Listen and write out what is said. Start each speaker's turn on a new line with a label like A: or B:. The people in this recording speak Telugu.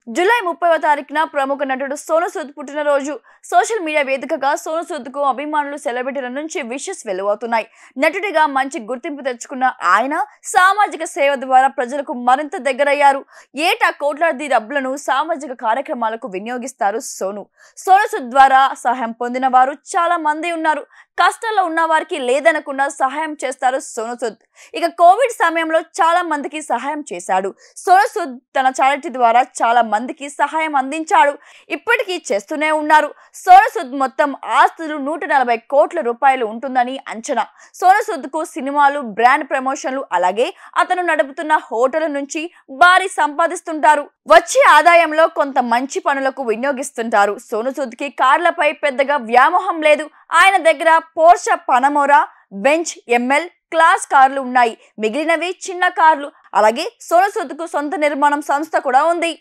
A: జూలై 30వ తారీఖున ప్రముఖ నటుడు సోను సూద్ పుట్టినరోజు. సోషల్ మీడియా వేదికగా సోను సూద్కు అభిమానులు, సెలబ్రిటీల నుంచి విషెస్ వెలువడుతున్నాయి. నటుడిగా మంచి గుర్తింపు తెచ్చుకున్న ఆయన సామాజిక సేవ ద్వారా ప్రజలకు మరింత దగ్గరయ్యారు. ఏటా కోట్లాది డబ్బులను సామాజిక కార్యక్రమాలకు వినియోగిస్తారు సోను. సోను సూద్ ద్వారా సహాయం పొందిన వారు చాలా మంది ఉన్నారు. కష్టాల్లో ఉన్న వారికి లేదనకుండా సహాయం చేస్తారు సోను సూద్. ఇక కోవిడ్ సమయంలో చాలా మందికి సహాయం చేశాడు. సోను సూద్ తన చారిటీ ద్వారా చాలా మందికి సహాయం అందించాడు. ఇప్పటికీ చేస్తూనే ఉన్నారు. సోను సూద్ మొత్తం ఆస్తులు 140 కోట్ల రూపాయలు ఉంటుందని అంచనా. సోను సూద్ కు సినిమాలు, బ్రాండ్ ప్రమోషన్లు, అలాగే అతను నడుపుతున్న హోటల్ నుంచి భారీ సంపాదిస్తుంటారు. వచ్చే ఆదాయంలో కొంత మంచి పనులకు వినియోగిస్తుంటారు. సోను సూద్ కి కార్లపై పెద్దగా వ్యామోహం లేదు. ఆయన దగ్గర పోర్షా పనమోరా, బెంచ్, ఎంఎల్ క్లాస్ కార్లు ఉన్నాయి. మిగిలినవి చిన్న కార్లు. అలాగే సోను సూద్ కు సొంత నిర్మాణం సంస్థ కూడా ఉంది.